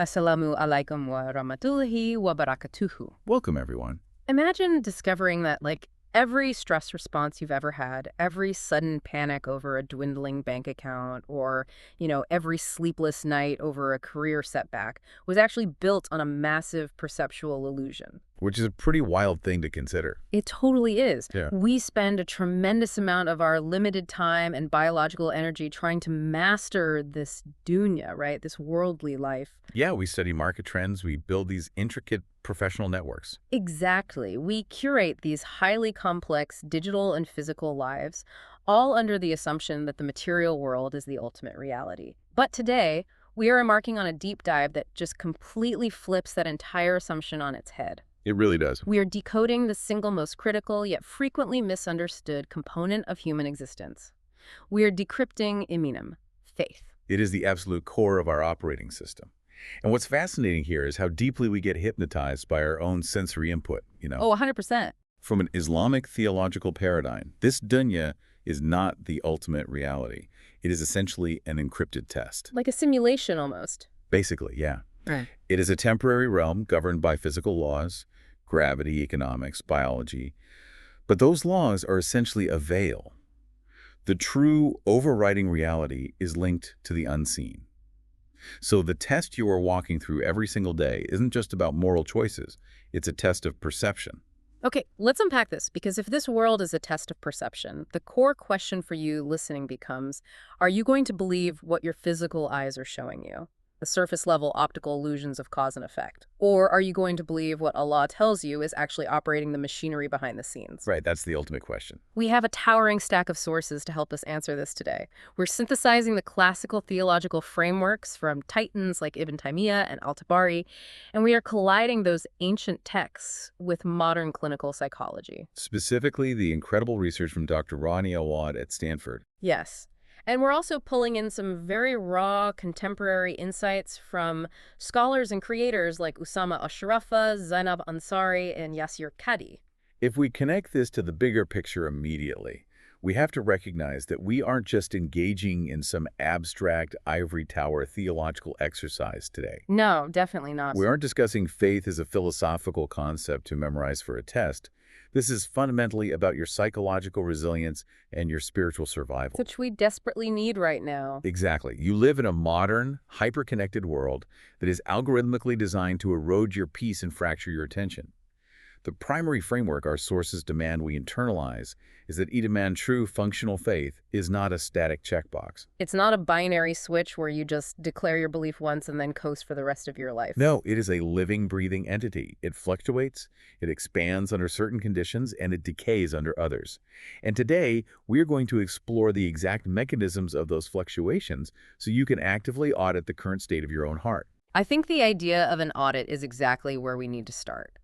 Assalamu alaikum wa rahmatullahi wa barakatuhu. Welcome, everyone. Imagine discovering that, every stress response you've ever had, every sudden panic over a dwindling bank account, or, every sleepless night over a career setback was actually built on a massive perceptual illusion. Which is a pretty wild thing to consider. It totally is. Yeah. We spend a tremendous amount of our limited time and biological energy trying to master this dunya, right? This worldly life. Yeah, we study market trends. We build these intricate professional networks. Exactly. We curate these highly complex digital and physical lives, all under the assumption that the material world is the ultimate reality. But today, we are embarking on a deep dive that just completely flips that entire assumption on its head. It really does. We are decoding the single most critical yet frequently misunderstood component of human existence. We are decrypting Iman, faith. It is the absolute core of our operating system. And what's fascinating here is how deeply we get hypnotized by our own sensory input, Oh, 100%. From an Islamic theological paradigm, this dunya is not the ultimate reality. It is essentially an encrypted test. Like a simulation almost. Basically, yeah. Right. It is a temporary realm governed by physical laws, gravity, economics, biology. But those laws are essentially a veil. The true overriding reality is linked to the unseen. So the test you are walking through every single day isn't just about moral choices. It's a test of perception. Okay, let's unpack this, because if this world is a test of perception, the core question for you listening becomes, are you going to believe what your physical eyes are showing you? The surface-level optical illusions of cause and effect? Or are you going to believe what Allah tells you is actually operating the machinery behind the scenes? Right, that's the ultimate question. We have a towering stack of sources to help us answer this today. We're synthesizing the classical theological frameworks from titans like Ibn Taymiyyah and Al-Tabari, and we are colliding those ancient texts with modern clinical psychology. Specifically, the incredible research from Dr. Ronnie Awad at Stanford. Yes. And we're also pulling in some very raw contemporary insights from scholars and creators like Usama Ashrafa, Zainab Ansari, and Yasir Qadhi. If we connect this to the bigger picture immediately, we have to recognize that we aren't just engaging in some abstract ivory tower theological exercise today. No, definitely not. We aren't discussing faith as a philosophical concept to memorize for a test. This is fundamentally about your psychological resilience and your spiritual survival. Which we desperately need right now. Exactly. You live in a modern, hyper-connected world that is algorithmically designed to erode your peace and fracture your attention. The primary framework our sources demand we internalize is that Iman, true functional faith, is not a static checkbox. It's not a binary switch where you just declare your belief once and then coast for the rest of your life. No, it is a living, breathing entity. It fluctuates, it expands under certain conditions, and it decays under others. And today, we're going to explore the exact mechanisms of those fluctuations so you can actively audit the current state of your own heart. I think the idea of an audit is exactly where we need to start.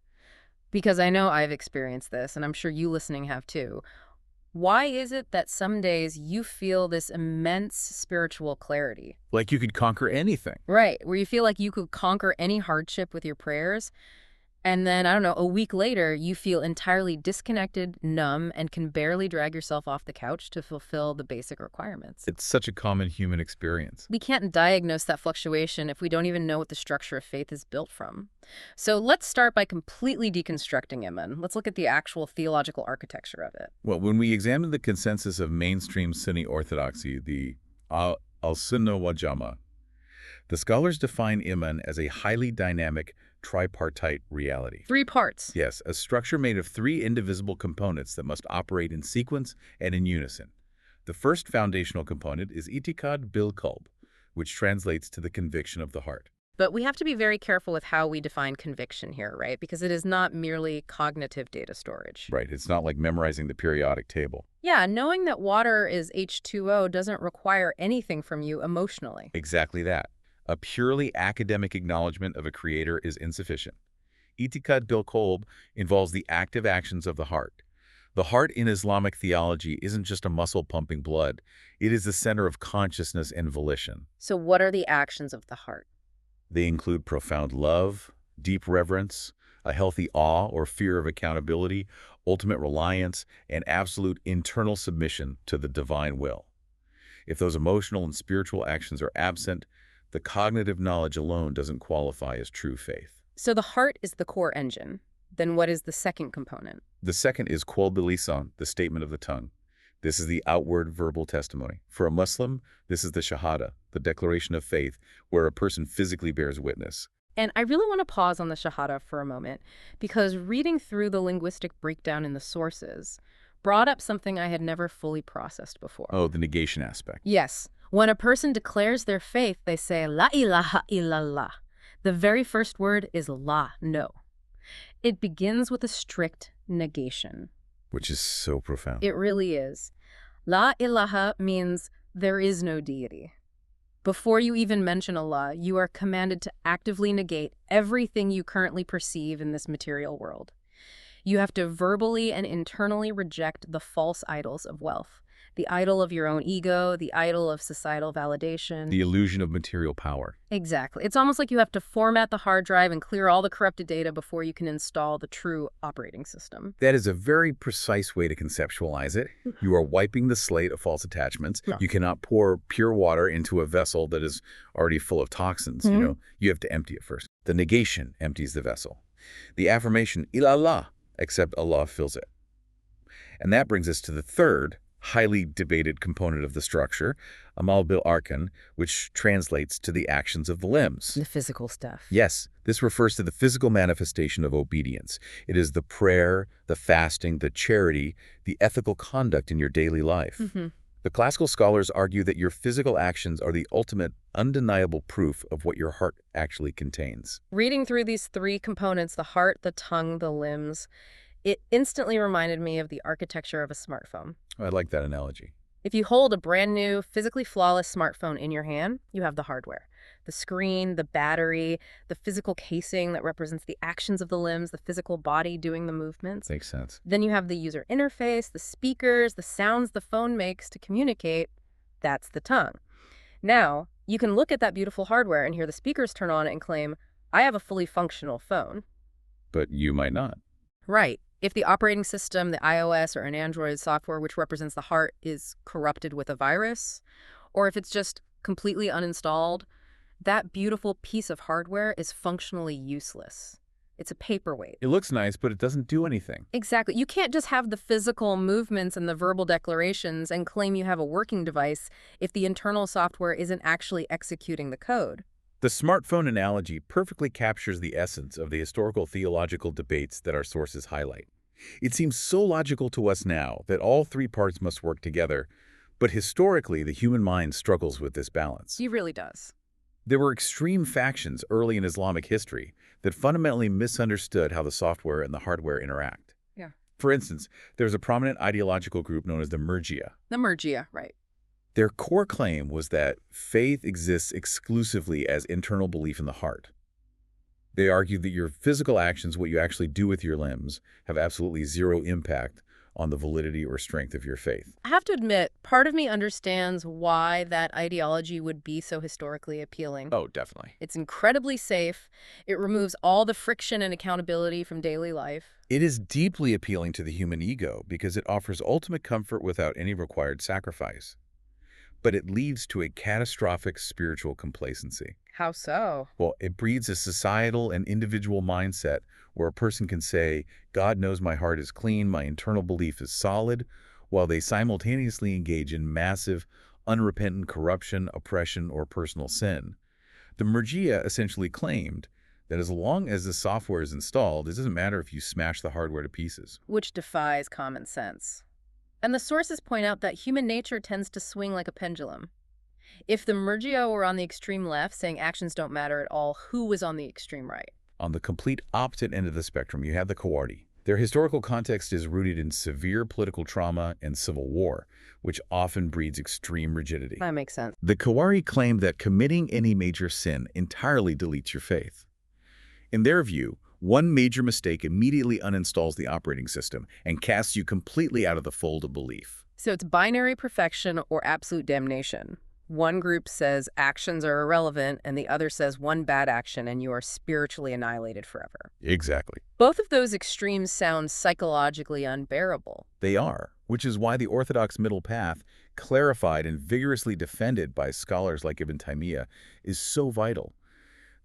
Because I know I've experienced this, and I'm sure you listening have too. Why is it that some days you feel this immense spiritual clarity? Like you could conquer anything. Right, where you feel like you could conquer any hardship with your prayers, and then, I don't know, a week later, you feel entirely disconnected, numb, and can barely drag yourself off the couch to fulfill the basic requirements. It's such a common human experience. We can't diagnose that fluctuation if we don't even know what the structure of faith is built from. So let's start by completely deconstructing Iman. Let's look at the actual theological architecture of it. Well, when we examine the consensus of mainstream Sunni orthodoxy, the al-Sunnah wal Jama'ah, the scholars define Iman as a highly dynamic, tripartite reality. 3 parts. Yes, a structure made of 3 indivisible components that must operate in sequence and in unison. The first foundational component is itikad bil qalb, which translates to the conviction of the heart. But we have to be very careful with how we define conviction here, right? Because it is not merely cognitive data storage. Right, it's not like memorizing the periodic table. Yeah, knowing that water is H2O doesn't require anything from you emotionally. Exactly that. A purely academic acknowledgement of a creator is insufficient. Itikad bil qalb involves the active actions of the heart. The heart in Islamic theology isn't just a muscle pumping blood. It is the center of consciousness and volition. So what are the actions of the heart? They include profound love, deep reverence, a healthy awe or fear of accountability, ultimate reliance, and absolute internal submission to the divine will. If those emotional and spiritual actions are absent, The cognitive knowledge alone doesn't qualify as true faith. So the heart is the core engine. Then what is the second component? The second is qawl bil-lisan, the statement of the tongue. This is the outward verbal testimony. For a Muslim, this is the shahada, the declaration of faith, where a person physically bears witness. And I really want to pause on the shahada for a moment, because reading through the linguistic breakdown in the sources brought up something I had never fully processed before. Oh, the negation aspect. Yes. When a person declares their faith, they say, La ilaha illallah. The very first word is la, no. It begins with a strict negation. Which is so profound. It really is. La ilaha means there is no deity. Before you even mention Allah, you are commanded to actively negate everything you currently perceive in this material world. You have to verbally and internally reject the false idols of wealth, the idol of your own ego, the idol of societal validation. The illusion of material power. Exactly. It's almost like you have to format the hard drive and clear all the corrupted data before you can install the true operating system. That is a very precise way to conceptualize it. You are wiping the slate of false attachments. Yeah. You cannot pour pure water into a vessel that is already full of toxins. You have to empty it first. The negation empties the vessel. The affirmation, ilallah, except Allah fills it. And that brings us to the third, highly debated component of the structure, amal bil arkan, which translates to the actions of the limbs. The physical stuff. Yes, this refers to the physical manifestation of obedience. It is the prayer, the fasting, the charity, the ethical conduct in your daily life. The classical scholars argue that your physical actions are the ultimate, undeniable proof of what your heart actually contains. Reading through these three components, the heart, the tongue, the limbs, it instantly reminded me of the architecture of a smartphone. I like that analogy. If you hold a brand new, physically flawless smartphone in your hand, you have the hardware. The screen, the battery, the physical casing that represents the actions of the limbs, the physical body doing the movements. Makes sense. Then you have the user interface, the speakers, the sounds the phone makes to communicate. That's the tongue. Now, you can look at that beautiful hardware and hear the speakers turn on and claim, I have a fully functional phone. But you might not. Right. If the operating system, the iOS or an Android software, which represents the heart, is corrupted with a virus, or if it's just completely uninstalled, that beautiful piece of hardware is functionally useless. It's a paperweight. It looks nice, but it doesn't do anything. Exactly. You can't just have the physical movements and the verbal declarations and claim you have a working device if the internal software isn't actually executing the code. The smartphone analogy perfectly captures the essence of the historical theological debates that our sources highlight. It seems so logical to us now that all three parts must work together, but historically the human mind struggles with this balance. It really does. There were extreme factions early in Islamic history that fundamentally misunderstood how the software and the hardware interact. Yeah. For instance, there's a prominent ideological group known as the Murji'a. The Murji'a, right. Their core claim was that faith exists exclusively as internal belief in the heart. They argued that your physical actions, what you actually do with your limbs, have absolutely zero impact on the validity or strength of your faith. I have to admit, part of me understands why that ideology would be so historically appealing. Oh, definitely. It's incredibly safe. It removes all the friction and accountability from daily life. It is deeply appealing to the human ego because it offers ultimate comfort without any required sacrifice. But it leads to a catastrophic spiritual complacency. How so? Well, it breeds a societal and individual mindset where a person can say, God knows my heart is clean, my internal belief is solid, while they simultaneously engage in massive, unrepentant corruption, oppression, or personal sin. The Murji'a essentially claimed that as long as the software is installed, it doesn't matter if you smash the hardware to pieces. Which defies common sense. And the sources point out that human nature tends to swing like a pendulum. If the Murji'a were on the extreme left, saying actions don't matter at all, who was on the extreme right? On the complete opposite end of the spectrum, you have the Khawarij. Their historical context is rooted in severe political trauma and civil war, which often breeds extreme rigidity. That makes sense. The Khawarij claimed that committing any major sin entirely deletes your faith. In their view, one major mistake immediately uninstalls the operating system and casts you completely out of the fold of belief. So it's binary perfection or absolute damnation. One group says actions are irrelevant, and the other says one bad action and you are spiritually annihilated forever. Exactly. Both of those extremes sound psychologically unbearable. They are. which is why the orthodox middle path, clarified and vigorously defended by scholars like Ibn Taymiyyah, is so vital.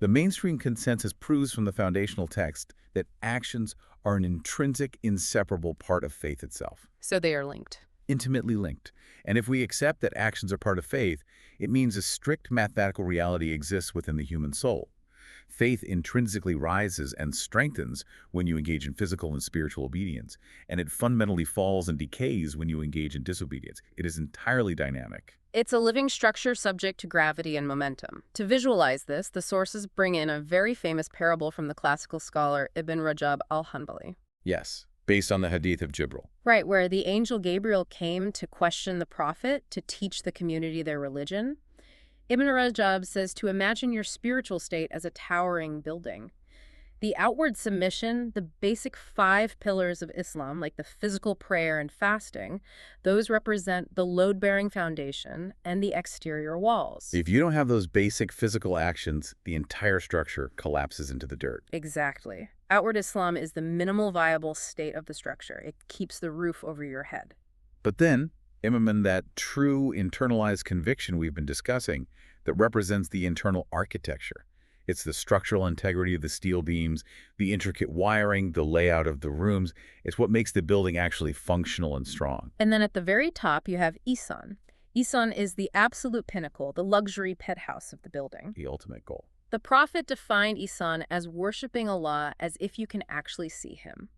The mainstream consensus proves from the foundational text that actions are an intrinsic, inseparable part of faith itself. So they are linked. Intimately linked. And if we accept that actions are part of faith, it means a strict mathematical reality exists within the human soul. Faith intrinsically rises and strengthens when you engage in physical and spiritual obedience, and it fundamentally falls and decays when you engage in disobedience. It is entirely dynamic. It's a living structure subject to gravity and momentum. To visualize this, the sources bring in a very famous parable from the classical scholar Ibn Rajab al-Hanbali. Yes, based on the Hadith of Jibril. Right, where the angel Gabriel came to question the prophet, to teach the community their religion. Ibn Rajab says to imagine your spiritual state as a towering building. The outward submission, the basic 5 pillars of Islam, like the physical prayer and fasting, those represent the load-bearing foundation and the exterior walls. If you don't have those basic physical actions, the entire structure collapses into the dirt. Exactly. Outward Islam is the minimal viable state of the structure. It keeps the roof over your head. But then, Iman, that true internalized conviction we've been discussing that represents the internal architecture. It's the structural integrity of the steel beams, the intricate wiring, the layout of the rooms. It's what makes the building actually functional and strong. And then at the very top, you have Isan. Isan is the absolute pinnacle, the luxury penthouse of the building. The ultimate goal. The Prophet defined Isan as worshiping Allah as if you can actually see him.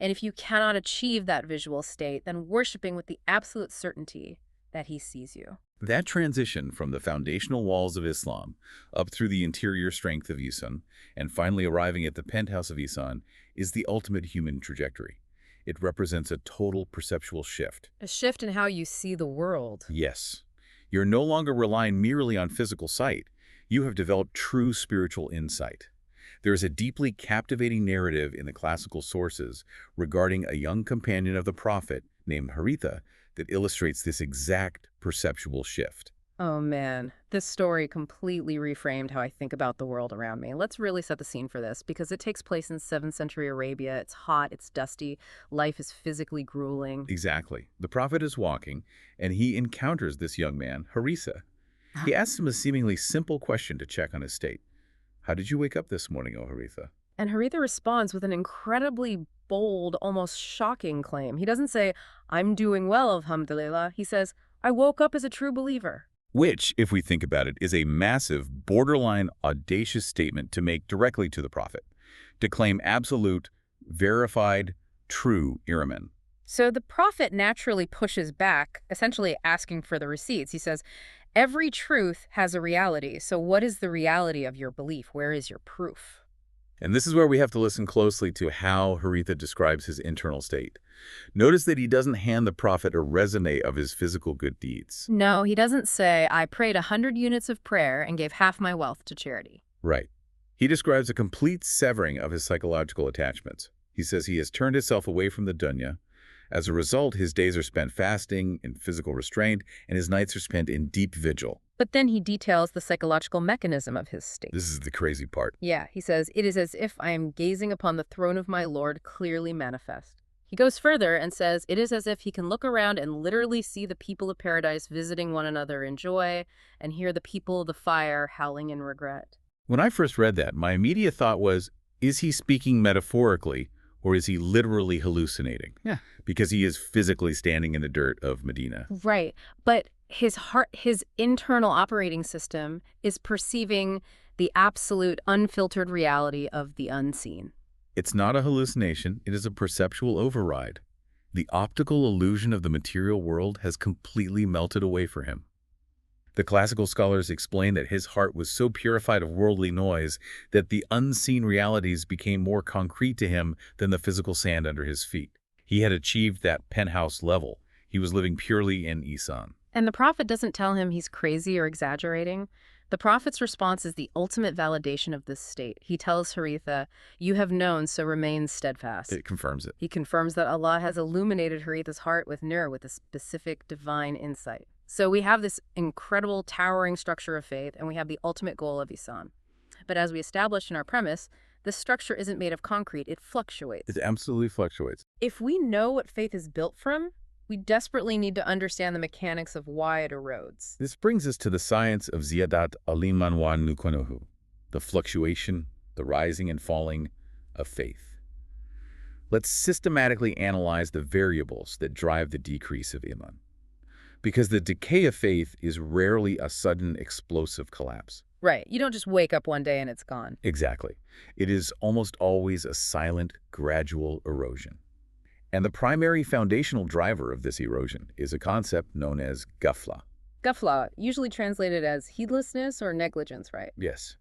And if you cannot achieve that visual state, then worshiping with the absolute certainty that he sees you. That transition from the foundational walls of Islam up through the interior strength of Isan and finally arriving at the penthouse of Isan is the ultimate human trajectory. It represents a total perceptual shift. A shift in how you see the world. Yes. You're no longer relying merely on physical sight. You have developed true spiritual insight. There is a deeply captivating narrative in the classical sources regarding a young companion of the Prophet named Haritha that illustrates this exact perceptual shift. Oh man, this story completely reframed how I think about the world around me. Let's really set the scene for this because it takes place in 7th century Arabia. It's hot, it's dusty, life is physically grueling. Exactly. The Prophet is walking and he encounters this young man, Haritha. He asks him a seemingly simple question to check on his state. How did you wake up this morning, O Haritha? And Haritha responds with an incredibly bold, almost shocking claim. He doesn't say, I'm doing well, alhamdulillah. He says, I woke up as a true believer. Which, if we think about it, is a massive, borderline audacious statement to make directly to the Prophet, to claim absolute, verified, true Iman. So the Prophet naturally pushes back, essentially asking for the receipts. He says, every truth has a reality. So what is the reality of your belief? Where is your proof? And this is where we have to listen closely to how Haritha describes his internal state. Notice that he doesn't hand the Prophet a resume of his physical good deeds. No, he doesn't say, I prayed 100 units of prayer and gave half my wealth to charity. Right. He describes a complete severing of his psychological attachments. He says he has turned himself away from the dunya. As a result, his days are spent fasting, in physical restraint, and his nights are spent in deep vigil. But then he details the psychological mechanism of his state. This is the crazy part. Yeah, he says, it is as if I am gazing upon the throne of my Lord clearly manifest. He goes further and says, it is as if he can look around and literally see the people of paradise visiting one another in joy and hear the people of the fire howling in regret. When I first read that, my immediate thought was, is he speaking metaphorically or is he literally hallucinating? Yeah. Because he is physically standing in the dirt of Medina. Right. But his heart, his internal operating system is perceiving the absolute unfiltered reality of the unseen. It's not a hallucination, it is a perceptual override. The optical illusion of the material world has completely melted away for him. The classical scholars explain that his heart was so purified of worldly noise that the unseen realities became more concrete to him than the physical sand under his feet. He had achieved that penthouse level. He was living purely in Isan. And the Prophet doesn't tell him he's crazy or exaggerating. The Prophet's response is the ultimate validation of this state. He tells Haritha, you have known, so remain steadfast. It confirms it. He confirms that Allah has illuminated Haritha's heart with nur, with a specific divine insight. So we have this incredible towering structure of faith, and we have the ultimate goal of Isan. But as we established in our premise, this structure isn't made of concrete, it fluctuates. It absolutely fluctuates. If we know what faith is built from, We desperately need to understand the mechanics of why it erodes. This brings us to the science of ziyadat aliman wa nukonuhu, the fluctuation, the rising and falling of faith. Let's systematically analyze the variables that drive the decrease of Iman. Because the decay of faith is rarely a sudden explosive collapse. Right. You don't just wake up one day and it's gone. Exactly. It is almost always a silent, gradual erosion. And the primary foundational driver of this erosion is a concept known as ghafla. Ghafla, usually translated as heedlessness or negligence, right? Yes.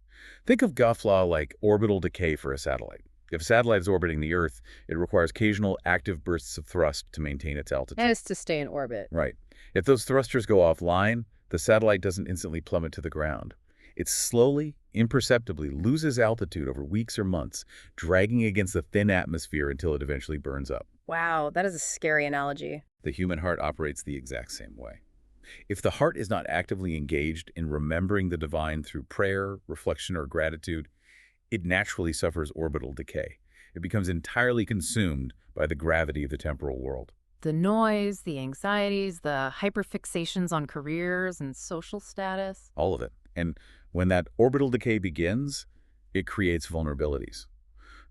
Think of ghafla like orbital decay for a satellite. If a satellite is orbiting the Earth, it requires occasional active bursts of thrust to maintain its altitude. And it's to stay in orbit. Right. If those thrusters go offline, the satellite doesn't instantly plummet to the ground. It slowly, imperceptibly loses altitude over weeks or months, dragging against the thin atmosphere until it eventually burns up. Wow, that is a scary analogy. The human heart operates the exact same way. If the heart is not actively engaged in remembering the divine through prayer, reflection, or gratitude, it naturally suffers orbital decay. It becomes entirely consumed by the gravity of the temporal world. The noise, the anxieties, the hyperfixations on careers and social status. All of it. And when that orbital decay begins, it creates vulnerabilities.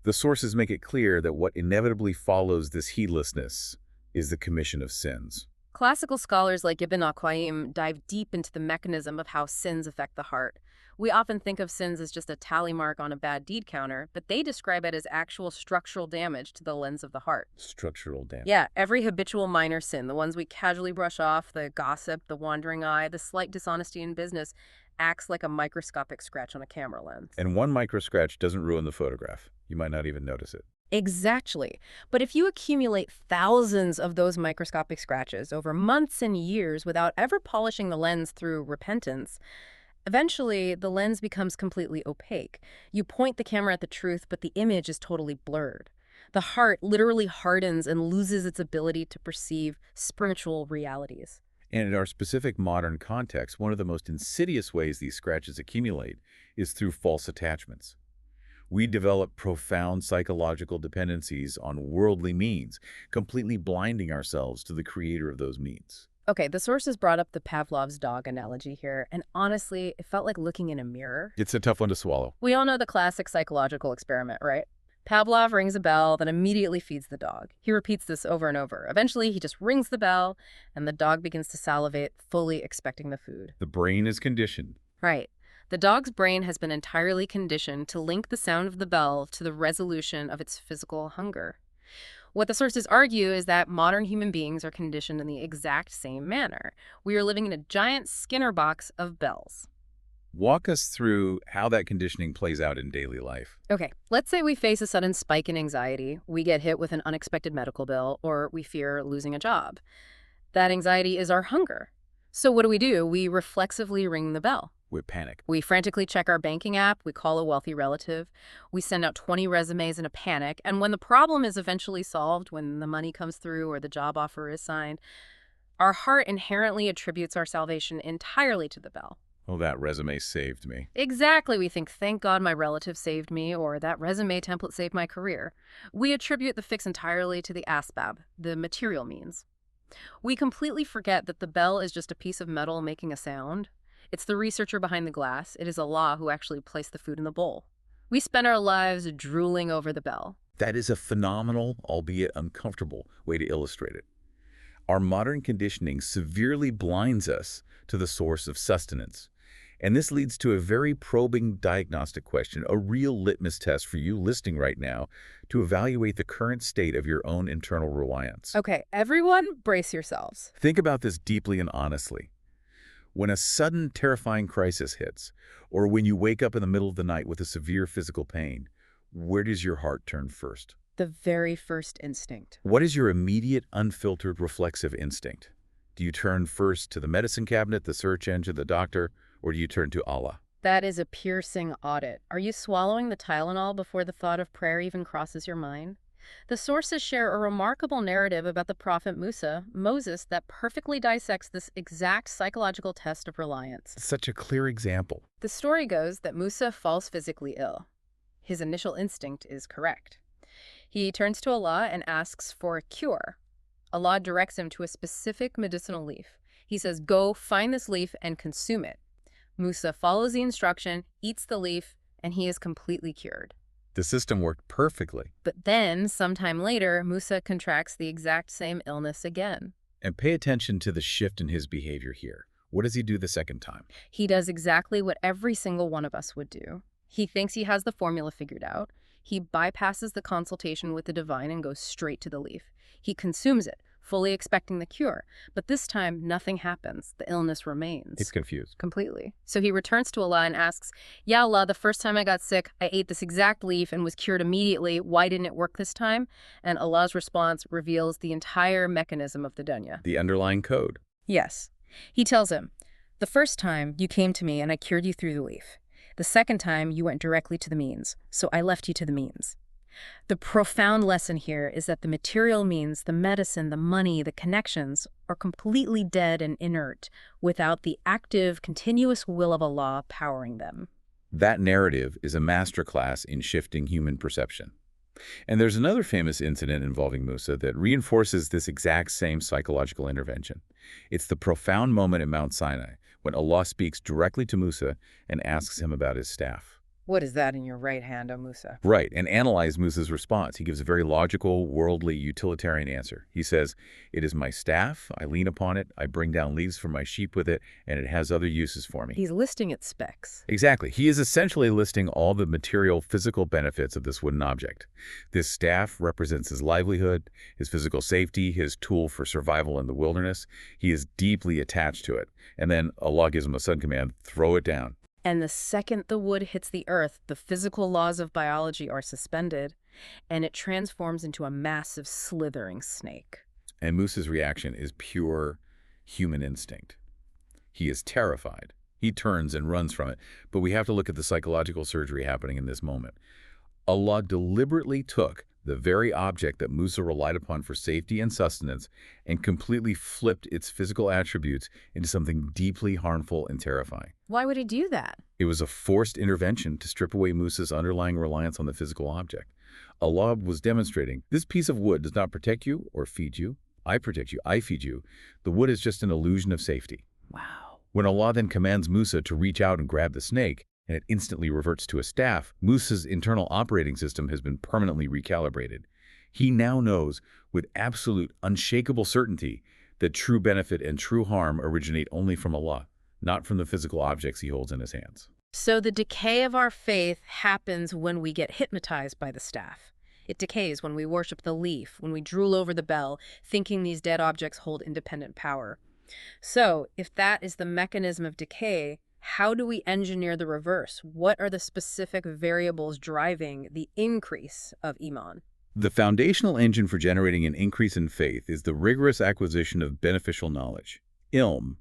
The sources make it clear that what inevitably follows this heedlessness is the commission of sins. Classical scholars like Ibn al-Qayyim dive deep into the mechanism of how sins affect the heart. We often think of sins as just a tally mark on a bad deed counter, but they describe it as actual structural damage to the lens of the heart. Structural damage. Yeah, every habitual minor sin, the ones we casually brush off, the gossip, the wandering eye, the slight dishonesty in business, acts like a microscopic scratch on a camera lens. And one micro scratch doesn't ruin the photograph. You might not even notice it. Exactly. But if you accumulate thousands of those microscopic scratches over months and years without ever polishing the lens through repentance, eventually the lens becomes completely opaque. You point the camera at the truth, but the image is totally blurred. The heart literally hardens and loses its ability to perceive spiritual realities. And in our specific modern context, one of the most insidious ways these scratches accumulate is through false attachments. We develop profound psychological dependencies on worldly means, completely blinding ourselves to the creator of those means. Okay, the sources brought up the Pavlov's dog analogy here, and honestly, it felt like looking in a mirror. It's a tough one to swallow. We all know the classic psychological experiment, right? Pavlov rings a bell, then immediately feeds the dog. He repeats this over and over. Eventually, he just rings the bell, and the dog begins to salivate, fully expecting the food. The brain is conditioned. Right. The dog's brain has been entirely conditioned to link the sound of the bell to the resolution of its physical hunger. What the sources argue is that modern human beings are conditioned in the exact same manner. We are living in a giant Skinner box of bells. Walk us through how that conditioning plays out in daily life. Okay, let's say we face a sudden spike in anxiety, we get hit with an unexpected medical bill, or we fear losing a job. That anxiety is our hunger. So what do? We reflexively ring the bell. We panic. We frantically check our banking app, we call a wealthy relative, we send out 20 resumes in a panic, and when the problem is eventually solved, when the money comes through or the job offer is signed, our heart inherently attributes our salvation entirely to the bell. Oh, that resume saved me. Exactly. We think, thank God my relative saved me, or that resume template saved my career. We attribute the fix entirely to the asbab, the material means. We completely forget that the bell is just a piece of metal making a sound. It's the researcher behind the glass. It is Allah who actually placed the food in the bowl. We spend our lives drooling over the bell. That is a phenomenal, albeit uncomfortable, way to illustrate it. Our modern conditioning severely blinds us to the source of sustenance. And this leads to a very probing diagnostic question, a real litmus test for you listening right now to evaluate the current state of your own internal reliance. Okay, everyone, brace yourselves. Think about this deeply and honestly. When a sudden, terrifying crisis hits, or when you wake up in the middle of the night with a severe physical pain, where does your heart turn first? The very first instinct. What is your immediate, unfiltered, reflexive instinct? Do you turn first to the medicine cabinet, the search engine, the doctor, or do you turn to Allah? That is a piercing audit. Are you swallowing the Tylenol before the thought of prayer even crosses your mind? The sources share a remarkable narrative about the prophet Moses, that perfectly dissects this exact psychological test of reliance. Such a clear example. The story goes that Musa falls physically ill. His initial instinct is correct. He turns to Allah and asks for a cure. Allah directs him to a specific medicinal leaf. He says, go find this leaf and consume it. Musa follows the instruction, eats the leaf, and he is completely cured. The system worked perfectly. But then, sometime later, Musa contracts the exact same illness again. And pay attention to the shift in his behavior here. What does he do the second time? He does exactly what every single one of us would do. He thinks he has the formula figured out. He bypasses the consultation with the divine and goes straight to the leaf. He consumes it, fully expecting the cure. But this time, nothing happens. The illness remains. He's confused. Completely. So he returns to Allah and asks, Ya Allah, the first time I got sick, I ate this exact leaf and was cured immediately. Why didn't it work this time? And Allah's response reveals the entire mechanism of the dunya. The underlying code. Yes. He tells him, the first time you came to me and I cured you through the leaf. The second time you went directly to the means, so I left you to the means. The profound lesson here is that the material means, the medicine, the money, the connections, are completely dead and inert without the active, continuous will of Allah powering them. That narrative is a masterclass in shifting human perception. And there's another famous incident involving Musa that reinforces this exact same psychological intervention. It's the profound moment at Mount Sinai when Allah speaks directly to Musa and asks him about his staff. What is that in your right hand, O Musa? Right, and analyze Musa's response. He gives a very logical, worldly, utilitarian answer. He says, it is my staff, I lean upon it, I bring down leaves for my sheep with it, and it has other uses for me. He's listing its specs. Exactly. He is essentially listing all the material, physical benefits of this wooden object. This staff represents his livelihood, his physical safety, his tool for survival in the wilderness. He is deeply attached to it. And then Allah gives him a sudden command, throw it down. And the second the wood hits the earth, the physical laws of biology are suspended, and it transforms into a massive slithering snake. And Musa's reaction is pure human instinct. He is terrified. He turns and runs from it. But we have to look at the psychological surgery happening in this moment. Allah deliberately took the very object that Musa relied upon for safety and sustenance and completely flipped its physical attributes into something deeply harmful and terrifying. Why would he do that? It was a forced intervention to strip away Musa's underlying reliance on the physical object. Allah was demonstrating, this piece of wood does not protect you or feed you. I protect you, I feed you. The wood is just an illusion of safety. Wow. When Allah then commands Musa to reach out and grab the snake, and it instantly reverts to a staff, Musa's internal operating system has been permanently recalibrated. He now knows with absolute, unshakable certainty that true benefit and true harm originate only from Allah, not from the physical objects he holds in his hands. So the decay of our faith happens when we get hypnotized by the staff. It decays when we worship the leaf, when we drool over the bell, thinking these dead objects hold independent power. So, if that is the mechanism of decay, how do we engineer the reverse? What are the specific variables driving the increase of Iman? The foundational engine for generating an increase in faith is the rigorous acquisition of beneficial knowledge, ilm,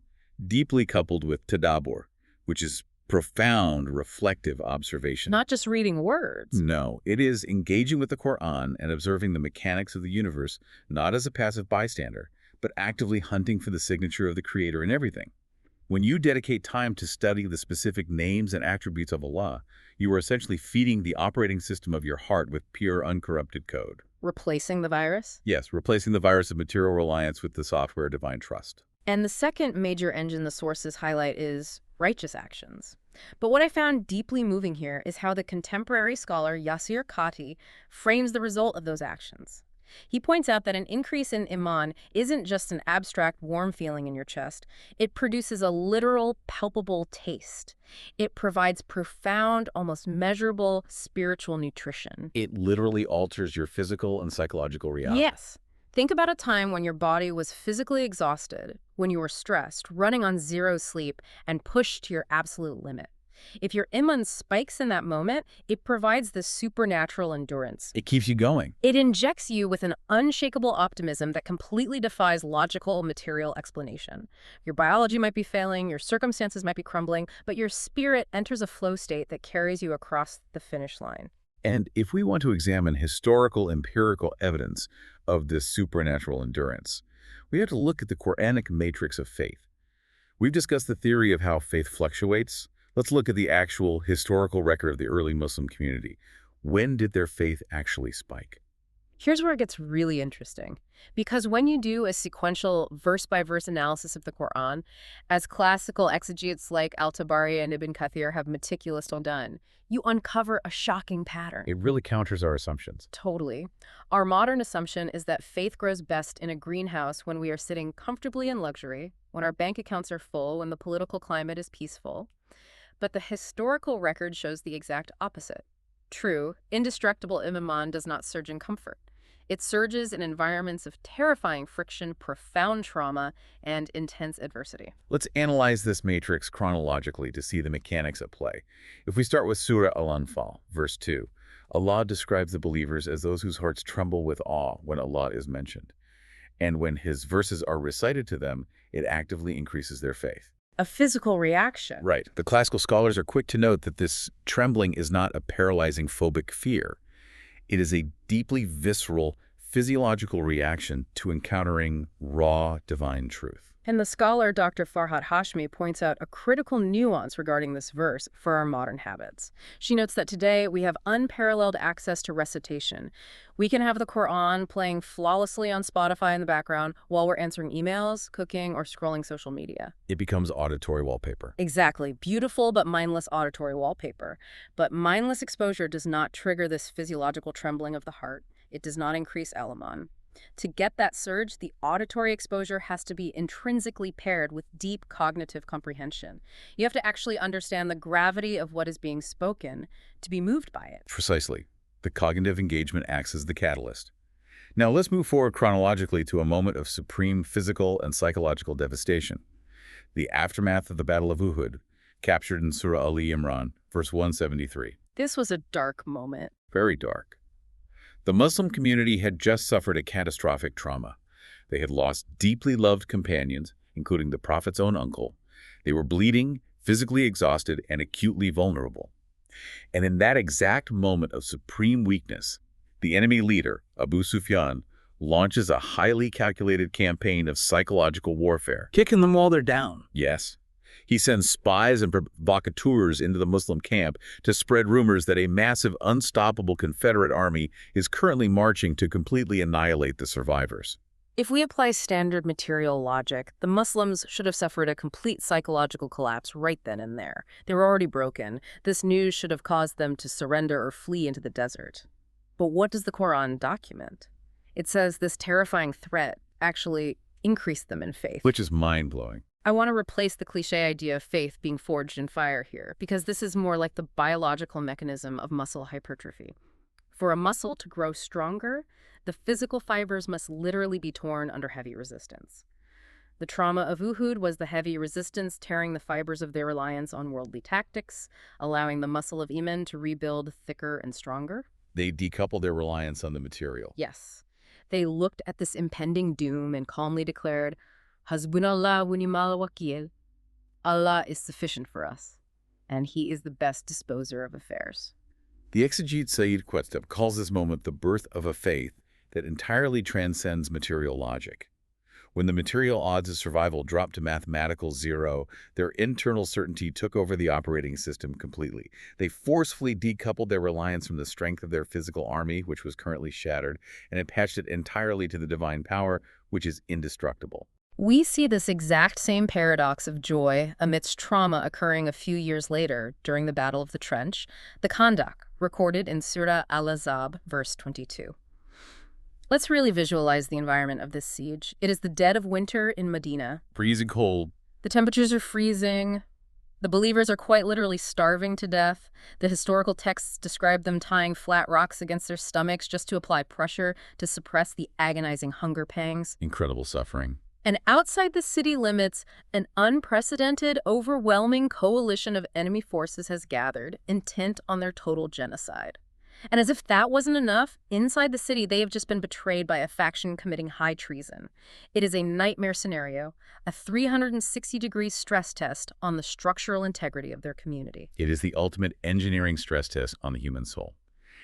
deeply coupled with tadabbur, which is profound, reflective observation. Not just reading words. No, it is engaging with the Quran and observing the mechanics of the universe, not as a passive bystander, but actively hunting for the signature of the Creator in everything. When you dedicate time to study the specific names and attributes of Allah, you are essentially feeding the operating system of your heart with pure, uncorrupted code. Replacing the virus? Yes, replacing the virus of material reliance with the software of divine trust. And the second major engine the sources highlight is righteous actions. But what I found deeply moving here is how the contemporary scholar Yasir Qati frames the result of those actions. He points out that an increase in Iman isn't just an abstract warm feeling in your chest. It produces a literal, palpable taste. It provides profound, almost measurable spiritual nutrition. It literally alters your physical and psychological reality. Yes. Think about a time when your body was physically exhausted, when you were stressed, running on zero sleep, and pushed to your absolute limit. If your Iman spikes in that moment, it provides this supernatural endurance. It keeps you going. It injects you with an unshakable optimism that completely defies logical, material explanation. Your biology might be failing, your circumstances might be crumbling, but your spirit enters a flow state that carries you across the finish line. And if we want to examine historical, empirical evidence of this supernatural endurance, we have to look at the Quranic matrix of faith. We've discussed the theory of how faith fluctuates. Let's look at the actual historical record of the early Muslim community. When did their faith actually spike? Here's where it gets really interesting. Because when you do a sequential verse-by-verse analysis of the Quran, as classical exegetes like Al-Tabari and Ibn Kathir have meticulously done, you uncover a shocking pattern. It really counters our assumptions. Totally. Our modern assumption is that faith grows best in a greenhouse when we are sitting comfortably in luxury, when our bank accounts are full, when the political climate is peaceful. But the historical record shows the exact opposite. True, indestructible Iman does not surge in comfort. It surges in environments of terrifying friction, profound trauma, and intense adversity. Let's analyze this matrix chronologically to see the mechanics at play. If we start with Surah Al-Anfal, verse 2, Allah describes the believers as those whose hearts tremble with awe when Allah is mentioned. And when his verses are recited to them, it actively increases their faith. A physical reaction. Right. The classical scholars are quick to note that this trembling is not a paralyzing phobic fear. It is a deeply visceral, physiological reaction to encountering raw divine truth. And the scholar Dr. Farhat Hashmi points out a critical nuance regarding this verse for our modern habits. She notes that today we have unparalleled access to recitation. We can have the Quran playing flawlessly on Spotify in the background while we're answering emails, cooking, or scrolling social media. It becomes auditory wallpaper. Exactly. Beautiful but mindless auditory wallpaper. But mindless exposure does not trigger this physiological trembling of the heart. It does not increase Eman. To get that surge, the auditory exposure has to be intrinsically paired with deep cognitive comprehension. You have to actually understand the gravity of what is being spoken to be moved by it. Precisely. The cognitive engagement acts as the catalyst. Now let's move forward chronologically to a moment of supreme physical and psychological devastation. The aftermath of the Battle of Uhud, captured in Surah Ali Imran, verse 173. This was a dark moment. Very dark. The Muslim community had just suffered a catastrophic trauma. They had lost deeply loved companions, including the Prophet's own uncle. They were bleeding, physically exhausted, and acutely vulnerable. And in that exact moment of supreme weakness, the enemy leader, Abu Sufyan, launches a highly calculated campaign of psychological warfare. Kicking them while they're down. Yes. He sends spies and provocateurs into the Muslim camp to spread rumors that a massive, unstoppable Confederate army is currently marching to completely annihilate the survivors. If we apply standard material logic, the Muslims should have suffered a complete psychological collapse right then and there. They were already broken. This news should have caused them to surrender or flee into the desert. But what does the Quran document? It says this terrifying threat actually increased them in faith. Which is mind-blowing. I want to replace the cliche idea of faith being forged in fire here, because this is more like the biological mechanism of muscle hypertrophy. For a muscle to grow stronger, the physical fibers must literally be torn under heavy resistance. The trauma of Uhud was the heavy resistance tearing the fibers of their reliance on worldly tactics, allowing the muscle of Iman to rebuild thicker and stronger. They decoupled their reliance on the material. Yes. They looked at this impending doom and calmly declared, Hasbunallah wa ni'mal wakil. Allah is sufficient for us, and He is the best disposer of affairs. The exegete Sayyid Qutb calls this moment the birth of a faith that entirely transcends material logic. When the material odds of survival dropped to mathematical zero, their internal certainty took over the operating system completely. They forcefully decoupled their reliance from the strength of their physical army, which was currently shattered, and attached it entirely to the divine power, which is indestructible. We see this exact same paradox of joy amidst trauma occurring a few years later during the Battle of the Trench, the Khandak, recorded in Surah Al-Ahzab, verse 22. Let's really visualize the environment of this siege. It is the dead of winter in Medina. Freezing cold. The temperatures are freezing. The believers are quite literally starving to death. The historical texts describe them tying flat rocks against their stomachs just to apply pressure to suppress the agonizing hunger pangs. Incredible suffering. And outside the city limits, an unprecedented, overwhelming coalition of enemy forces has gathered, intent on their total genocide. And as if that wasn't enough, inside the city they have just been betrayed by a faction committing high treason. It is a nightmare scenario, a 360-degree stress test on the structural integrity of their community. It is the ultimate engineering stress test on the human soul.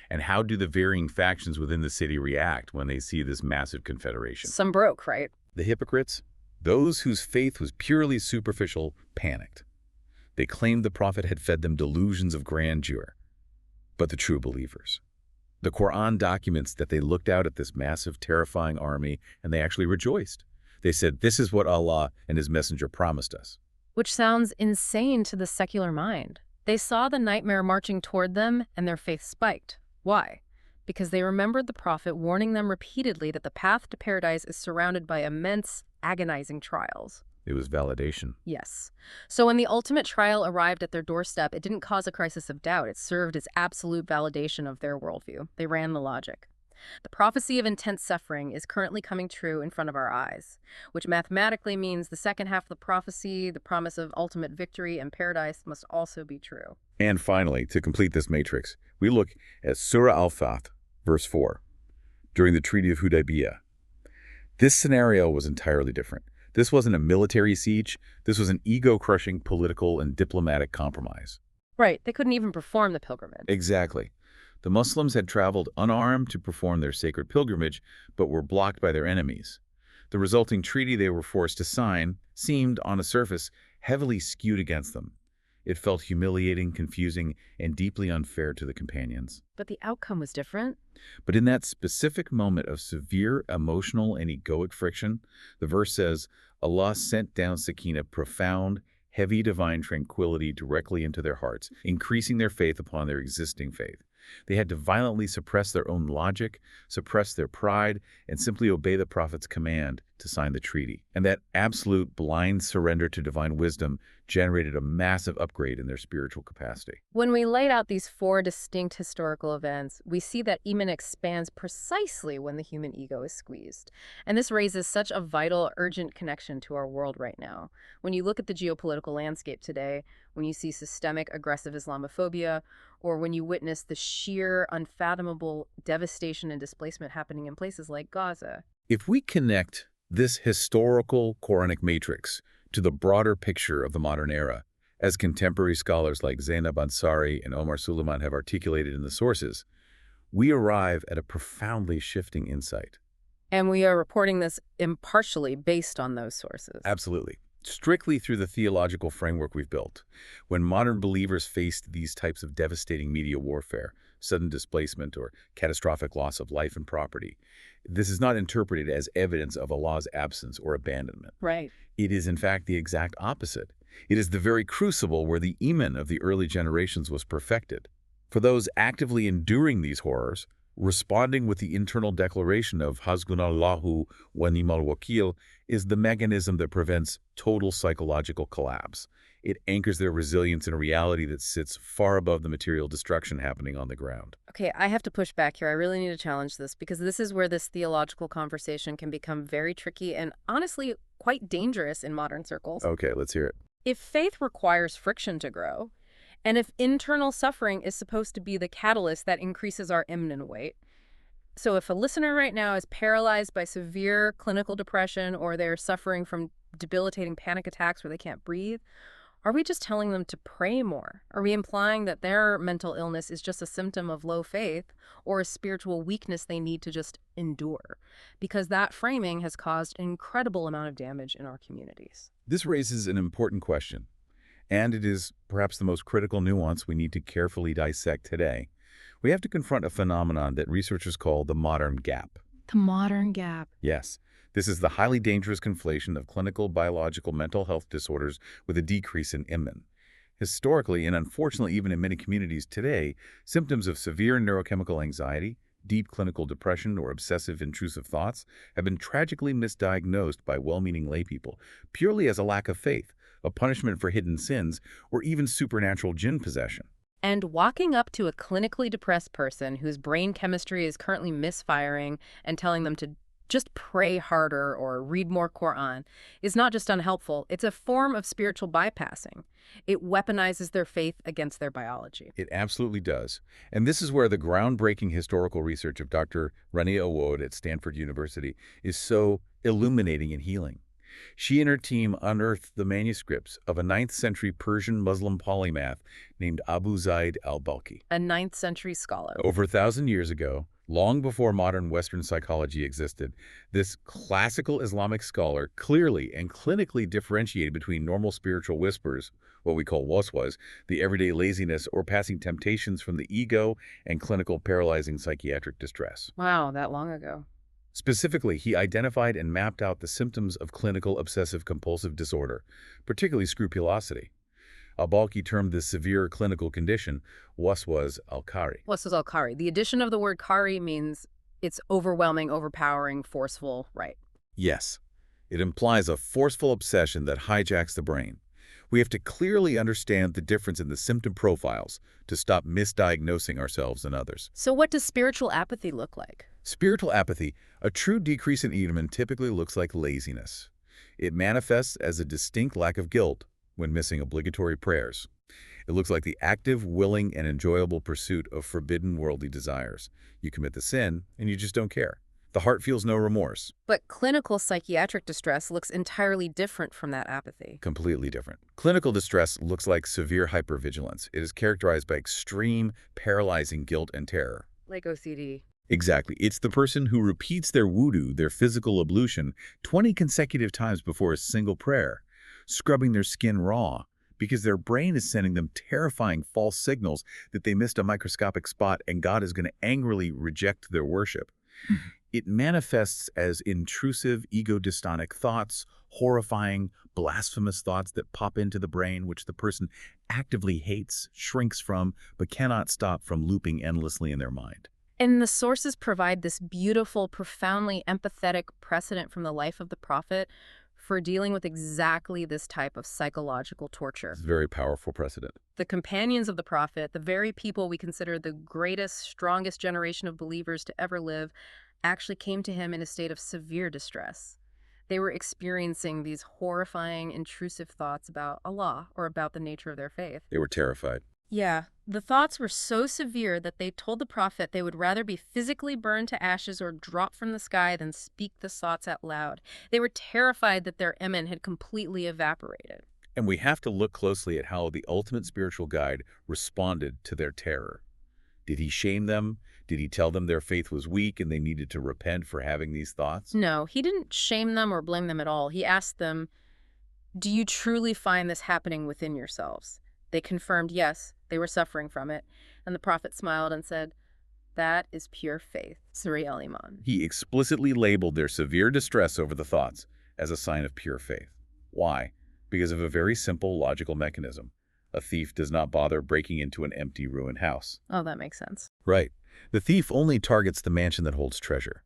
And how do the varying factions within the city react when they see this massive confederation? Some broke, right? The hypocrites, those whose faith was purely superficial, panicked. They claimed the prophet had fed them delusions of grandeur. But the true believers, The Quran documents that they looked out at this massive, terrifying army, and they actually rejoiced. They said, "This is what Allah and His Messenger promised us." Which sounds insane to the secular mind. They saw the nightmare marching toward them, and their faith spiked. Why? Because they remembered the Prophet warning them repeatedly that the path to paradise is surrounded by immense, agonizing trials. It was validation. Yes. So when the ultimate trial arrived at their doorstep, it didn't cause a crisis of doubt. It served as absolute validation of their worldview. They ran the logic. The prophecy of intense suffering is currently coming true in front of our eyes, which mathematically means the second half of the prophecy, the promise of ultimate victory and paradise, must also be true. And finally, to complete this matrix, we look at Surah Al-Fath, verse 4, during the Treaty of Hudaybiyah. This scenario was entirely different. This wasn't a military siege. This was an ego-crushing political and diplomatic compromise. Right. They couldn't even perform the pilgrimage. Exactly. The Muslims had traveled unarmed to perform their sacred pilgrimage, but were blocked by their enemies. The resulting treaty they were forced to sign seemed, on the surface, heavily skewed against them. It felt humiliating, confusing, and deeply unfair to the companions. But the outcome was different. But in that specific moment of severe emotional and egoic friction, the verse says, Allah sent down Sakina, profound, heavy divine tranquility directly into their hearts, increasing their faith upon their existing faith. They had to violently suppress their own logic, suppress their pride, and simply obey the Prophet's command to sign the treaty. And that absolute blind surrender to divine wisdom generated a massive upgrade in their spiritual capacity. When we laid out these four distinct historical events, we see that Iman expands precisely when the human ego is squeezed. And this raises such a vital, urgent connection to our world right now. When you look at the geopolitical landscape today, when you see systemic aggressive Islamophobia, or when you witness the sheer, unfathomable devastation and displacement happening in places like Gaza. If we connect this historical Quranic matrix to the broader picture of the modern era, as contemporary scholars like Zainab Ansari and Omar Suleiman have articulated in the sources, we arrive at a profoundly shifting insight. And we are reporting this impartially based on those sources. Absolutely. Strictly through the theological framework we've built. When modern believers faced these types of devastating media warfare, sudden displacement, or catastrophic loss of life and property, this is not interpreted as evidence of Allah's absence or abandonment. Right. It is, in fact, the exact opposite. It is the very crucible where the Iman of the early generations was perfected. For those actively enduring these horrors, responding with the internal declaration of Hasbunallahu wa ni'mal wakil is the mechanism that prevents total psychological collapse. It anchors their resilience in a reality that sits far above the material destruction happening on the ground. Okay, I have to push back here. I really need to challenge this because this is where this theological conversation can become very tricky and honestly quite dangerous in modern circles. Okay, let's hear it. If faith requires friction to grow, and if internal suffering is supposed to be the catalyst that increases our imminent weight, so if a listener right now is paralyzed by severe clinical depression or they're suffering from debilitating panic attacks where they can't breathe, are we just telling them to pray more? Are we implying that their mental illness is just a symptom of low faith or a spiritual weakness they need to just endure? Because that framing has caused an incredible amount of damage in our communities. This raises an important question, and it is perhaps the most critical nuance we need to carefully dissect today. We have to confront a phenomenon that researchers call the modern gap. The modern gap. Yes. This is the highly dangerous conflation of clinical, biological, mental health disorders with a decrease in Iman. Historically, and unfortunately even in many communities today, symptoms of severe neurochemical anxiety, deep clinical depression, or obsessive intrusive thoughts have been tragically misdiagnosed by well-meaning laypeople purely as a lack of faith, a punishment for hidden sins, or even supernatural jinn possession. And walking up to a clinically depressed person whose brain chemistry is currently misfiring and telling them to just pray harder or read more Quran is not just unhelpful, it's a form of spiritual bypassing. It weaponizes their faith against their biology. It absolutely does. And this is where the groundbreaking historical research of Dr. Rania Awad at Stanford University is so illuminating and healing. She and her team unearthed the manuscripts of a 9th century Persian Muslim polymath named Abu Zaid al-Balkhi. A 9th century scholar. Over 1,000 years ago, Long before modern Western psychology existed, this classical Islamic scholar clearly and clinically differentiated between normal spiritual whispers, what we call waswas, the everyday laziness or passing temptations from the ego, and clinical paralyzing psychiatric distress. Wow, that long ago. Specifically, he identified and mapped out the symptoms of clinical obsessive-compulsive disorder, particularly scrupulosity. Al-Balkhi termed this severe clinical condition waswas al-Kari. What's al-Kari? The addition of the word Kari means it's overwhelming, overpowering, forceful, right? Yes, it implies a forceful obsession that hijacks the brain. We have to clearly understand the difference in the symptom profiles to stop misdiagnosing ourselves and others. So what does spiritual apathy look like? Spiritual apathy, a true decrease in Eman, typically looks like laziness. It manifests as a distinct lack of guilt when missing obligatory prayers. It looks like the active, willing, and enjoyable pursuit of forbidden worldly desires. You commit the sin, and you just don't care. The heart feels no remorse. But clinical psychiatric distress looks entirely different from that apathy. Completely different. Clinical distress looks like severe hypervigilance. It is characterized by extreme, paralyzing guilt and terror. Like OCD. Exactly. It's the person who repeats their wudu, their physical ablution, 20 consecutive times before a single prayer, scrubbing their skin raw, because their brain is sending them terrifying false signals that they missed a microscopic spot and God is going to angrily reject their worship. It manifests as intrusive, ego-dystonic thoughts, horrifying, blasphemous thoughts that pop into the brain, which the person actively hates, shrinks from, but cannot stop from looping endlessly in their mind. And the sources provide this beautiful, profoundly empathetic precedent from the life of the prophet for dealing with exactly this type of psychological torture. It's a very powerful precedent. The companions of the prophet, the very people we consider the greatest, strongest generation of believers to ever live, actually came to him in a state of severe distress. They were experiencing these horrifying, intrusive thoughts about Allah or about the nature of their faith. They were terrified. Yeah, the thoughts were so severe that they told the prophet they would rather be physically burned to ashes or drop from the sky than speak the thoughts out loud. They were terrified that their Eman had completely evaporated. And we have to look closely at how the ultimate spiritual guide responded to their terror. Did he shame them? Did he tell them their faith was weak and they needed to repent for having these thoughts? No, he didn't shame them or blame them at all. He asked them, "Do you truly find this happening within yourselves?" They confirmed yes, they were suffering from it. And the prophet smiled and said, "That is pure faith, Surah al-Iman." He explicitly labeled their severe distress over the thoughts as a sign of pure faith. Why? Because of a very simple logical mechanism. A thief does not bother breaking into an empty, ruined house. Oh, that makes sense. Right. The thief only targets the mansion that holds treasure.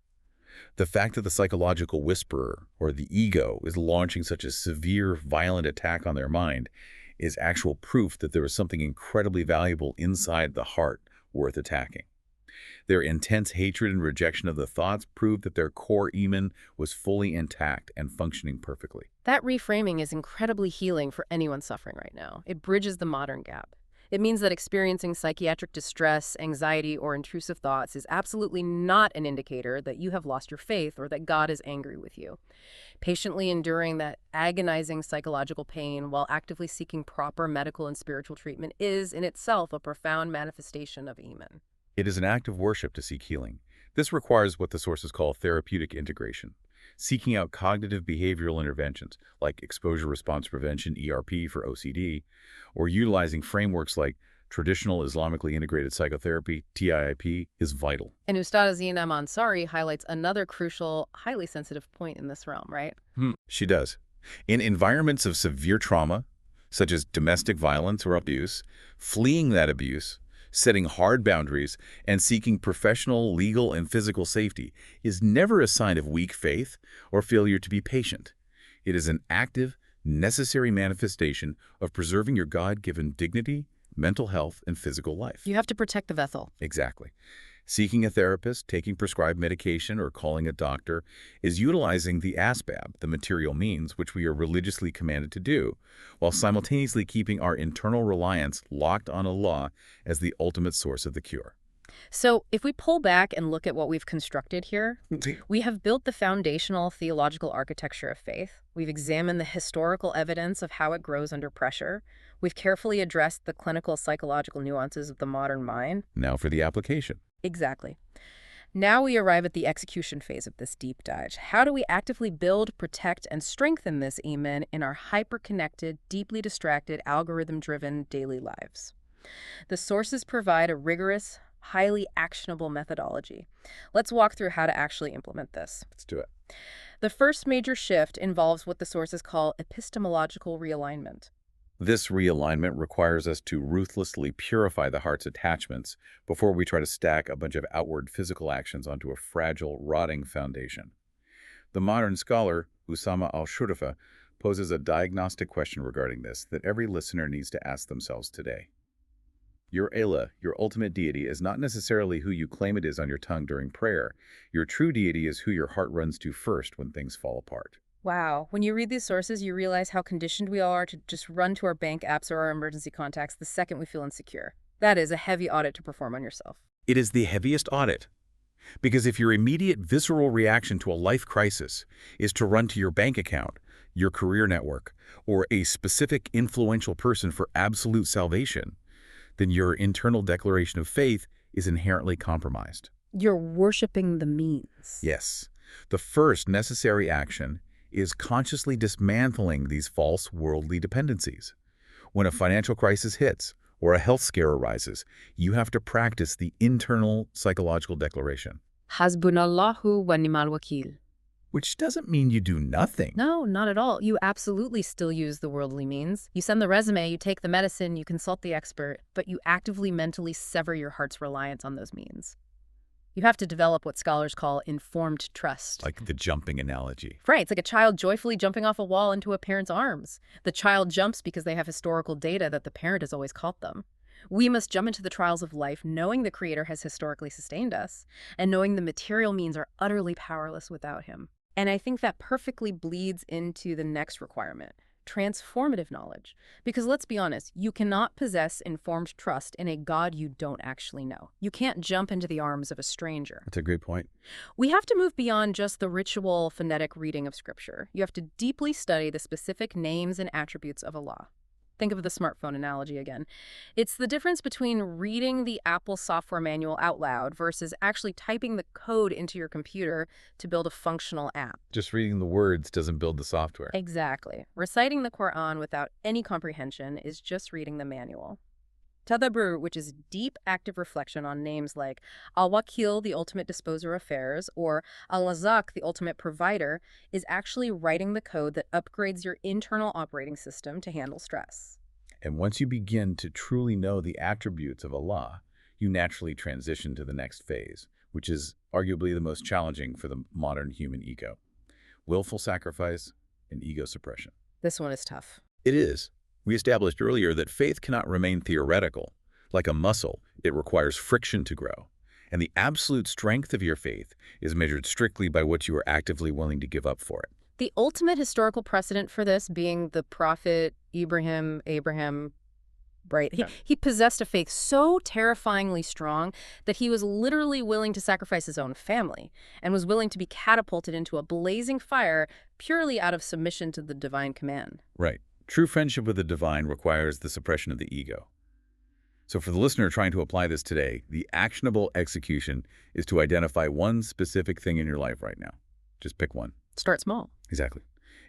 The fact that the psychological whisperer, or the ego, is launching such a severe, violent attack on their mind is actual proof that there is something incredibly valuable inside the heart worth attacking. Their intense hatred and rejection of the thoughts proved that their core Iman was fully intact and functioning perfectly. That reframing is incredibly healing for anyone suffering right now. It bridges the modern gap. It means that experiencing psychiatric distress, anxiety, or intrusive thoughts is absolutely not an indicator that you have lost your faith or that God is angry with you. Patiently enduring that agonizing psychological pain while actively seeking proper medical and spiritual treatment is, in itself, a profound manifestation of Iman. It is an act of worship to seek healing. This requires what the sources call therapeutic integration, seeking out cognitive behavioral interventions like exposure response prevention, ERP for OCD, or utilizing frameworks like traditional Islamically integrated psychotherapy, TIIP, is vital. And Ustad Azina Mansari highlights another crucial, highly sensitive point in this realm, right? She does. In environments of severe trauma, such as domestic violence or abuse, fleeing that abuse, setting hard boundaries, and seeking professional, legal, and physical safety is never a sign of weak faith or failure to be patient. It is an active, necessary manifestation of preserving your God-given dignity, mental health, and physical life. You have to protect the vessel. Exactly. Seeking a therapist, taking prescribed medication, or calling a doctor is utilizing the asbab, the material means, which we are religiously commanded to do, while simultaneously keeping our internal reliance locked on Allah as the ultimate source of the cure. So if we pull back and look at what we've constructed here, we have built the foundational theological architecture of faith. We've examined the historical evidence of how it grows under pressure. We've carefully addressed the clinical psychological nuances of the modern mind. Now for the application. Exactly. Now we arrive at the execution phase of this deep dive. How do we actively build, protect, and strengthen this Iman in our hyper-connected, deeply distracted, algorithm-driven daily lives? The sources provide a rigorous, highly actionable methodology. Let's walk through how to actually implement this. Let's do it. The first major shift involves what the sources call epistemological realignment. This realignment requires us to ruthlessly purify the heart's attachments before we try to stack a bunch of outward physical actions onto a fragile, rotting foundation. The modern scholar, Usama al-Shurafa, poses a diagnostic question regarding this that every listener needs to ask themselves today. Your Elah, your ultimate deity, is not necessarily who you claim it is on your tongue during prayer. Your true deity is who your heart runs to first when things fall apart. Wow. When you read these sources, you realize how conditioned we are to just run to our bank apps or our emergency contacts the second we feel insecure. That is a heavy audit to perform on yourself. It is the heaviest audit. Because if your immediate visceral reaction to a life crisis is to run to your bank account, your career network, or a specific influential person for absolute salvation, then your internal declaration of faith is inherently compromised. You're worshiping the means. Yes. The first necessary action is consciously dismantling these false worldly dependencies. When a financial crisis hits or a health scare arises, you have to practice the internal psychological declaration. Hasbunallahu wa ni'mal wakil. Which doesn't mean you do nothing. No, not at all. You absolutely still use the worldly means. You send the resume, you take the medicine, you consult the expert, but you actively mentally sever your heart's reliance on those means. You have to develop what scholars call informed trust. Like the jumping analogy. Right, it's like a child joyfully jumping off a wall into a parent's arms. The child jumps because they have historical data that the parent has always caught them. We must jump into the trials of life knowing the Creator has historically sustained us, and knowing the material means are utterly powerless without Him. And I think that perfectly bleeds into the next requirement, transformative knowledge. Because let's be honest, you cannot possess informed trust in a God you don't actually know. You can't jump into the arms of a stranger. That's a great point. We have to move beyond just the ritual, phonetic reading of Scripture. You have to deeply study the specific names and attributes of Allah. Think of the smartphone analogy again. It's the difference between reading the Apple software manual out loud versus actually typing the code into your computer to build a functional app. Just reading the words doesn't build the software. Exactly. Reciting the Quran without any comprehension is just reading the manual. Tadabbur, which is deep active reflection on names like Al-Wakil, the ultimate disposer of affairs, or Al-Razak, the ultimate provider, is actually writing the code that upgrades your internal operating system to handle stress. And once you begin to truly know the attributes of Allah, you naturally transition to the next phase, which is arguably the most challenging for the modern human ego: willful sacrifice and ego suppression. This one is tough. It is. We established earlier that faith cannot remain theoretical. Like a muscle, it requires friction to grow. And the absolute strength of your faith is measured strictly by what you are actively willing to give up for it. The ultimate historical precedent for this being the prophet Abraham, right? He possessed a faith so terrifyingly strong that he was literally willing to sacrifice his own family and was willing to be catapulted into a blazing fire purely out of submission to the divine command. Right. True friendship with the divine requires the suppression of the ego. So for the listener trying to apply this today, the actionable execution is to identify one specific thing in your life right now. Just pick one. Start small. Exactly.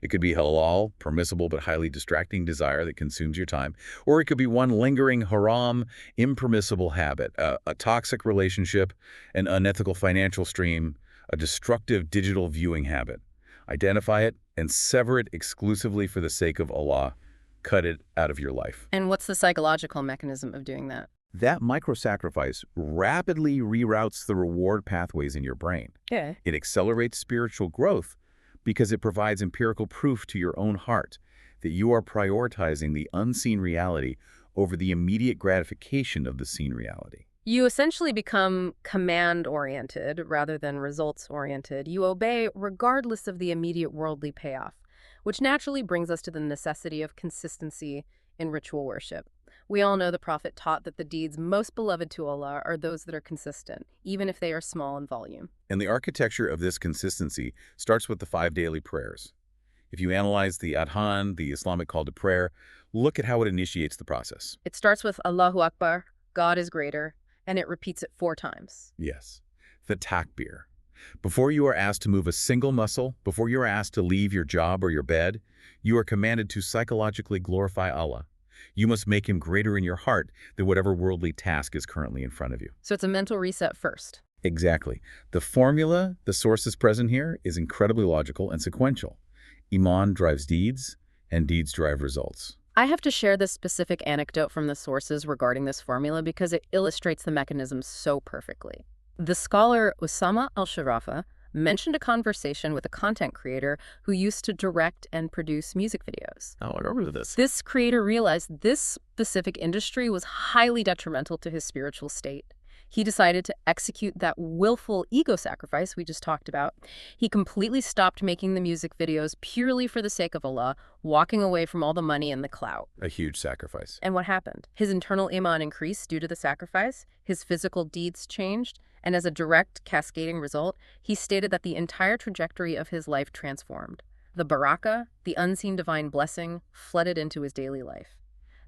It could be halal, permissible but highly distracting desire that consumes your time, or it could be one lingering haram, impermissible habit, a toxic relationship, an unethical financial stream, a destructive digital viewing habit. Identify it and sever it exclusively for the sake of Allah. Cut it out of your life. And what's the psychological mechanism of doing that? That micro-sacrifice rapidly reroutes the reward pathways in your brain. Yeah. It accelerates spiritual growth because it provides empirical proof to your own heart that you are prioritizing the unseen reality over the immediate gratification of the seen reality. You essentially become command-oriented rather than results-oriented. You obey regardless of the immediate worldly payoff, which naturally brings us to the necessity of consistency in ritual worship. We all know the Prophet taught that the deeds most beloved to Allah are those that are consistent, even if they are small in volume. And the architecture of this consistency starts with the 5 daily prayers. If you analyze the Adhan, the Islamic call to prayer, look at how it initiates the process. It starts with Allahu Akbar, God is greater, and it repeats it 4 times. Yes. The takbir. Before you are asked to move a single muscle, before you are asked to leave your job or your bed, you are commanded to psychologically glorify Allah. You must make him greater in your heart than whatever worldly task is currently in front of you. So it's a mental reset first. Exactly. The formula, the sources present here, is incredibly logical and sequential. Iman drives deeds, and deeds drive results. I have to share this specific anecdote from the sources regarding this formula because it illustrates the mechanism so perfectly. The scholar Osama al-Sharafa mentioned a conversation with a content creator who used to direct and produce music videos. Oh, I remember this. This creator realized this specific industry was highly detrimental to his spiritual state. He decided to execute that willful ego sacrifice we just talked about. He completely stopped making the music videos purely for the sake of Allah, walking away from all the money and the clout. A huge sacrifice. And what happened? His internal Iman increased due to the sacrifice, his physical deeds changed, and as a direct cascading result, he stated that the entire trajectory of his life transformed. The baraka, the unseen divine blessing, flooded into his daily life.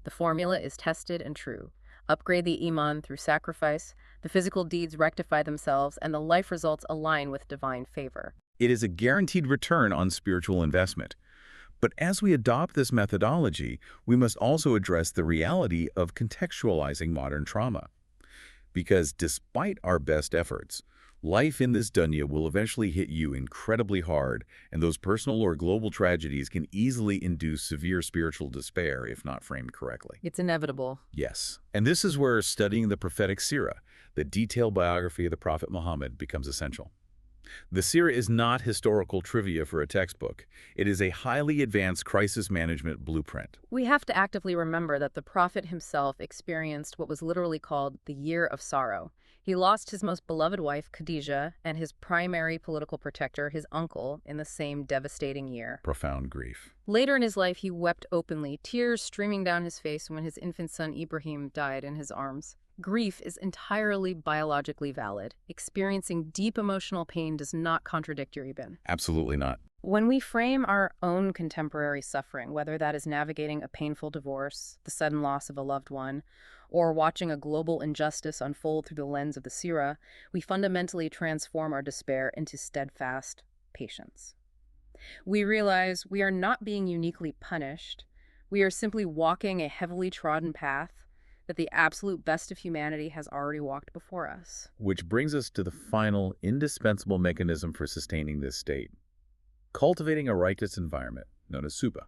The formula is tested and true. Upgrade the Iman through sacrifice, the physical deeds rectify themselves, and the life results align with divine favor. It is a guaranteed return on spiritual investment. But as we adopt this methodology, we must also address the reality of contextualizing modern trauma. Because despite our best efforts, life in this dunya will eventually hit you incredibly hard, and those personal or global tragedies can easily induce severe spiritual despair if not framed correctly. It's inevitable. Yes. And this is where studying the prophetic seerah, the detailed biography of the Prophet Muhammad, becomes essential. The seerah is not historical trivia for a textbook. It is a highly advanced crisis management blueprint. We have to actively remember that the Prophet himself experienced what was literally called the Year of Sorrow. He lost his most beloved wife, Khadijah, and his primary political protector, his uncle, in the same devastating year. Profound grief. Later in his life, he wept openly, tears streaming down his face when his infant son Ibrahim died in his arms. Grief is entirely biologically valid. Experiencing deep emotional pain does not contradict your Iman. Absolutely not. When we frame our own contemporary suffering, whether that is navigating a painful divorce, the sudden loss of a loved one, or watching a global injustice unfold through the lens of the seerah, we fundamentally transform our despair into steadfast patience. We realize we are not being uniquely punished. We are simply walking a heavily trodden path that the absolute best of humanity has already walked before us. Which brings us to the final, indispensable mechanism for sustaining this state. Cultivating a righteous environment, known as supa.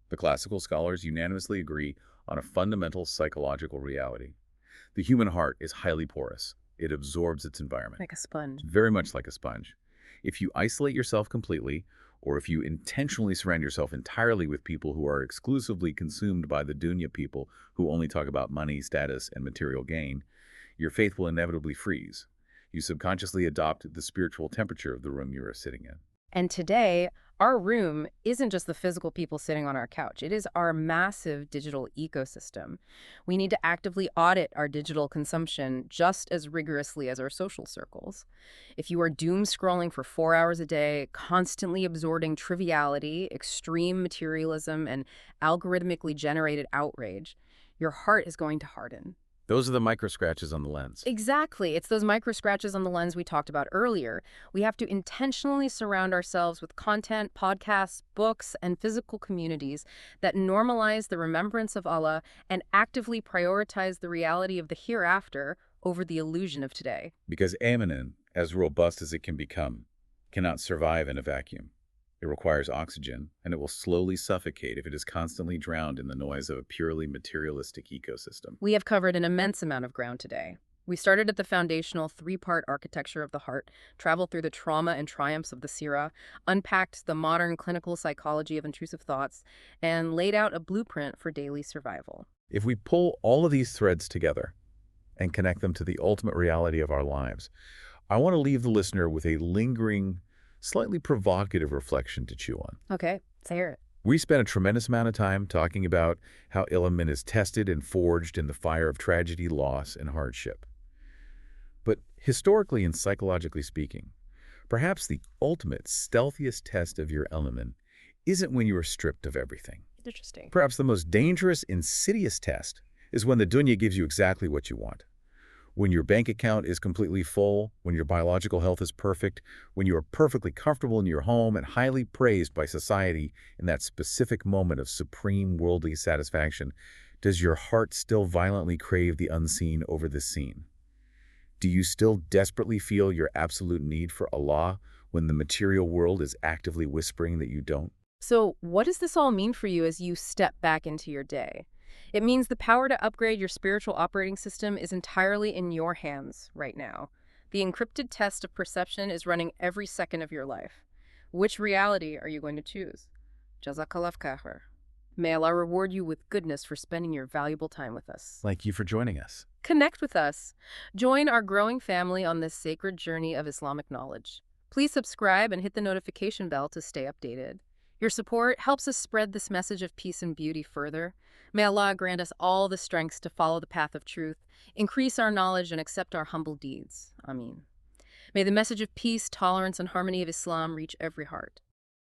The classical scholars unanimously agree on a fundamental psychological reality. The human heart is highly porous. It absorbs its environment. Like a sponge. Very much like a sponge. If you isolate yourself completely, or if you intentionally surround yourself entirely with people who are exclusively consumed by the dunya people who only talk about money, status, and material gain, your faith will inevitably freeze. You subconsciously adopt the spiritual temperature of the room you are sitting in. And today, our room isn't just the physical people sitting on our couch. It is our massive digital ecosystem. We need to actively audit our digital consumption just as rigorously as our social circles. If you are doom scrolling for 4 hours a day, constantly absorbing triviality, extreme materialism, and algorithmically generated outrage, your heart is going to harden. Those are the micro scratches on the lens. Exactly. It's those micro scratches on the lens we talked about earlier. We have to intentionally surround ourselves with content, podcasts, books, and physical communities that normalize the remembrance of Allah and actively prioritize the reality of the hereafter over the illusion of today. Because Eman, as robust as it can become, cannot survive in a vacuum. It requires oxygen, and it will slowly suffocate if it is constantly drowned in the noise of a purely materialistic ecosystem. We have covered an immense amount of ground today. We started at the foundational 3-part architecture of the heart, traveled through the trauma and triumphs of the seerah, unpacked the modern clinical psychology of intrusive thoughts, and laid out a blueprint for daily survival. If we pull all of these threads together and connect them to the ultimate reality of our lives, I want to leave the listener with a lingering, slightly provocative reflection to chew on. Okay, let's hear it. We spent a tremendous amount of time talking about how Iman is tested and forged in the fire of tragedy, loss, and hardship. But historically and psychologically speaking, perhaps the ultimate, stealthiest test of your Iman isn't when you are stripped of everything. Interesting. Perhaps the most dangerous, insidious test is when the dunya gives you exactly what you want. When your bank account is completely full, when your biological health is perfect, when you are perfectly comfortable in your home and highly praised by society in that specific moment of supreme worldly satisfaction, does your heart still violently crave the unseen over the seen? Do you still desperately feel your absolute need for Allah when the material world is actively whispering that you don't? So what does this all mean for you as you step back into your day? It means the power to upgrade your spiritual operating system is entirely in your hands right now. The encrypted test of perception is running every second of your life. Which reality are you going to choose? Jazakallah khair. May Allah reward you with goodness for spending your valuable time with us. Thank you for joining us. Connect with us. Join our growing family on this sacred journey of Islamic knowledge. Please subscribe and hit the notification bell to stay updated. Your support helps us spread this message of peace and beauty further. May Allah grant us all the strengths to follow the path of truth, increase our knowledge, and accept our humble deeds. Ameen. May the message of peace, tolerance, and harmony of Islam reach every heart.